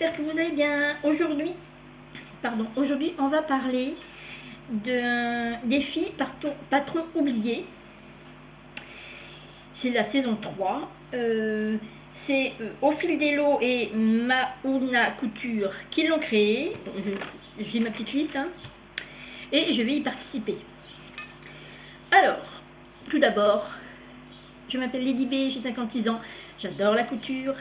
j'espère que vous allez bien. Aujourd'hui, on va parler de défi patron oublié. C'est la saison 3. C'est Au fil des lots et Maouna Couture qui l'ont créé. J'ai ma petite liste, hein, et je vais y participer. Alors, tout d'abord, je m'appelle Lady B, j'ai 56 ans, j'adore la couture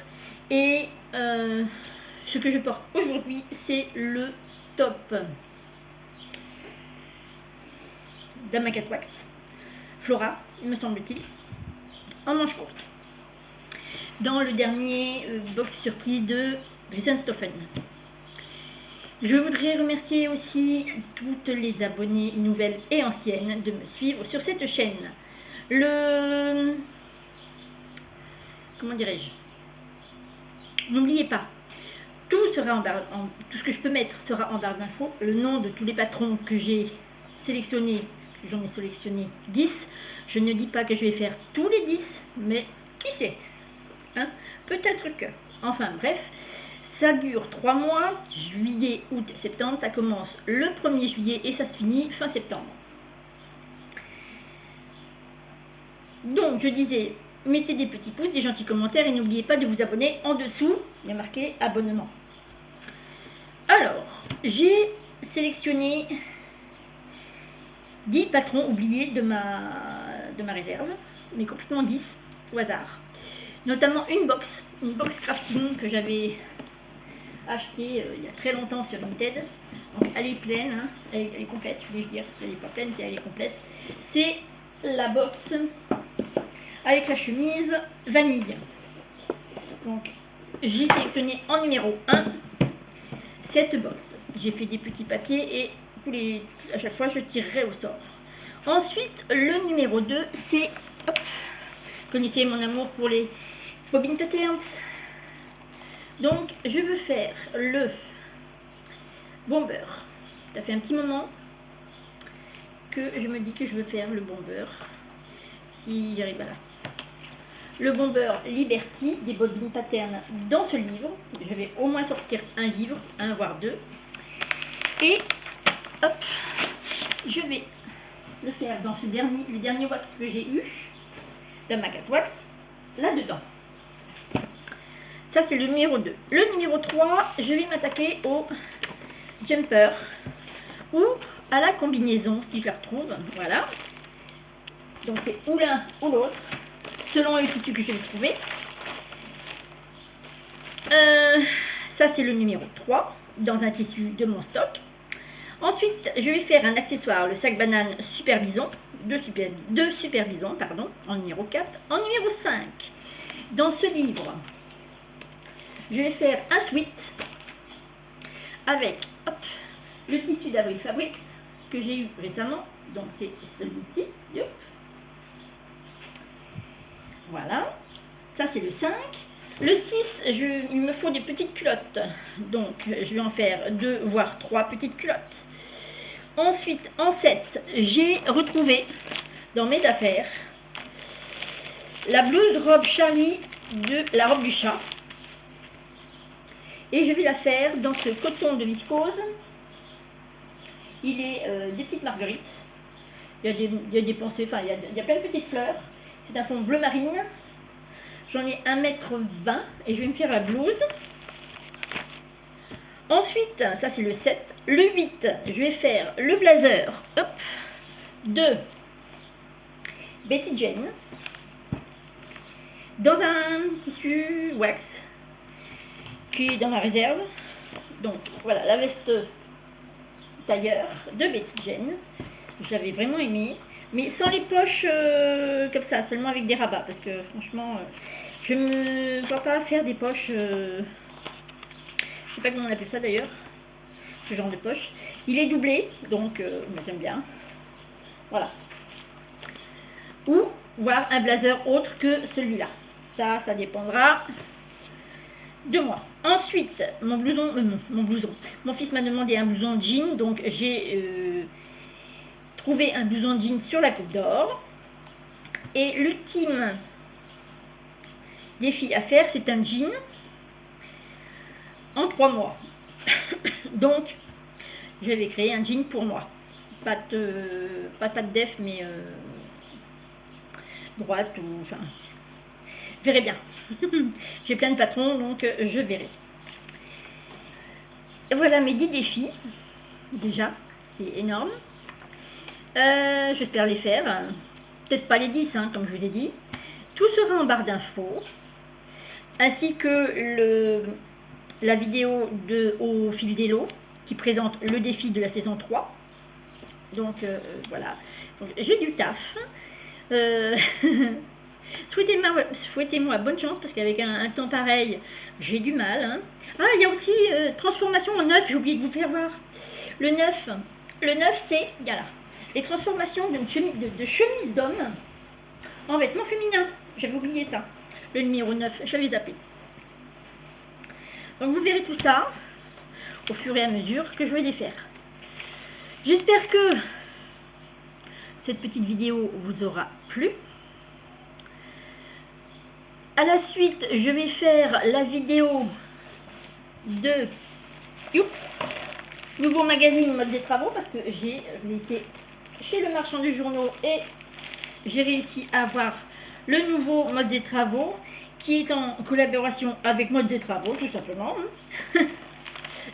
et ce que je porte aujourd'hui, c'est le top d'Amacat Wax Flora, il me semble-t-il, en manche courte, dans le dernier box surprise de Dresden-Stoffen. Je voudrais remercier aussi toutes les abonnées nouvelles et anciennes de me suivre sur cette chaîne. Comment dirais-je? N'oubliez pas, tout ce que je peux mettre sera en barre d'infos. Le nom de tous les patrons que j'ai sélectionnés, j'en ai sélectionné 10. Je ne dis pas que je vais faire tous les 10, mais qui sait, hein? Peut-être que. Enfin bref, ça dure 3 mois, juillet, août, septembre. Ça commence le 1er juillet et ça se finit fin septembre. Donc je disais, mettez des petits pouces, des gentils commentaires et n'oubliez pas de vous abonner en dessous. Il y a marqué abonnement. Alors, j'ai sélectionné 10 patrons oubliés de ma réserve, mais complètement 10 au hasard. Notamment une box crafting que j'avais achetée il y a très longtemps sur Vinted. Donc elle est pleine, hein, elle est complète, je voulais dire, elle n'est pas pleine, elle est complète. C'est la box avec la chemise vanille. Donc j'ai sélectionné en numéro 1 cette box. J'ai fait des petits papiers et à chaque fois je tirerai au sort. Ensuite, le numéro 2, c'est, connaissez mon amour pour les bobbin patterns. Donc je veux faire le bomber. Ça fait un petit moment que je me dis que je veux faire le bomber. Si j'arrive, voilà. Le bomber Liberty des bobbin patterns dans ce livre. Je vais au moins sortir un livre, un voire deux. Et hop, je vais le faire dans le dernier wax que j'ai eu d'Amacat Wax, là-dedans. Ça, c'est le numéro 2. Le numéro 3, je vais m'attaquer au jumper ou à la combinaison, si je la retrouve. Voilà. Donc, c'est ou l'un ou l'autre, selon le tissu que je vais trouver. Ça, c'est le numéro 3, dans un tissu de mon stock. Ensuite, je vais faire un accessoire, le sac banane Super Bison, de Super Bison, pardon, en numéro 4. En numéro 5, dans ce livre, je vais faire un sweat avec le tissu d'Avril Fabrics que j'ai eu récemment. Donc, c'est celui-ci. Voilà. Ça, c'est le 5. Le 6, il me faut des petites culottes. Donc, je vais en faire 2 voire 3 petites culottes. Ensuite, en 7, j'ai retrouvé dans mes affaires la blouse robe Charlie de la robe du chat. Et je vais la faire dans ce coton de viscose. Il est des petites marguerites. Il y a des pensées, enfin, il y a plein de petites fleurs. C'est un fond bleu marine. J'en ai 1,20 m et je vais me faire la blouse. Ensuite, ça c'est le 7. Le 8, je vais faire le blazer de Betty Jane dans un tissu wax qui est dans ma réserve. Donc voilà, la veste tailleur de Betty Jane. Je l'avais vraiment aimé, mais sans les poches comme ça, seulement avec des rabats, parce que franchement, je ne me vois pas faire des poches. Je sais pas comment on appelle ça d'ailleurs, ce genre de poche. Il est doublé, donc j'aime bien. Voilà. Ou voir un blazer autre que celui-là. Ça dépendra de moi. Ensuite, mon blouson. Mon fils m'a demandé un blouson jean, donc j'ai trouvé un blouson jean sur la Coupe d'Or. Et l'ultime défi à faire, c'est un jean en 3 mois. Donc, je vais créer un jean pour moi. Pas de def, mais droite ou... Enfin, je verrai bien. J'ai plein de patrons, donc je verrai. Et voilà mes 10 défis. Déjà, c'est énorme. J'espère les faire. Peut-être pas les 10, hein, comme je vous ai dit. Tout sera en barre d'infos. Ainsi que la vidéo au fil des lots qui présente le défi de la saison 3. Donc voilà, j'ai du taf. Souhaitez-moi bonne chance parce qu'avec un temps pareil, j'ai du mal. Hein. Ah, il y a aussi transformation en neuf, j'ai oublié de vous faire voir. Le neuf c'est, voilà, les transformations de chemise d'homme en vêtements féminins. J'avais oublié ça, le numéro 9, je l'avais zappé. Donc vous verrez tout ça au fur et à mesure que je vais les faire. J'espère que cette petite vidéo vous aura plu. À la suite, je vais faire la vidéo de nouveau magazine mode des travaux parce que j'ai été chez le marchand du journaux et j'ai réussi à avoir le nouveau mode des travaux qui est en collaboration avec mode des travaux tout simplement.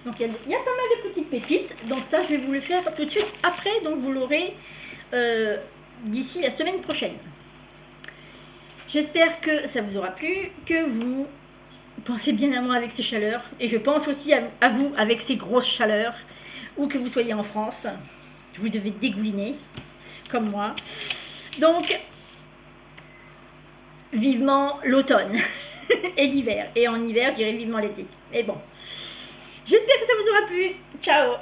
Donc il y a pas mal de petites pépites, donc ça je vais vous le faire tout de suite après, donc vous l'aurez d'ici la semaine prochaine. J'espère que ça vous aura plu, que vous pensez bien à moi avec ces chaleurs, et je pense aussi à vous avec ces grosses chaleurs, ou que vous soyez en France, vous devez dégouliner, comme moi. Donc, vivement l'automne et l'hiver, et en hiver, je dirais vivement l'été. Mais bon, j'espère que ça vous aura plu. Ciao!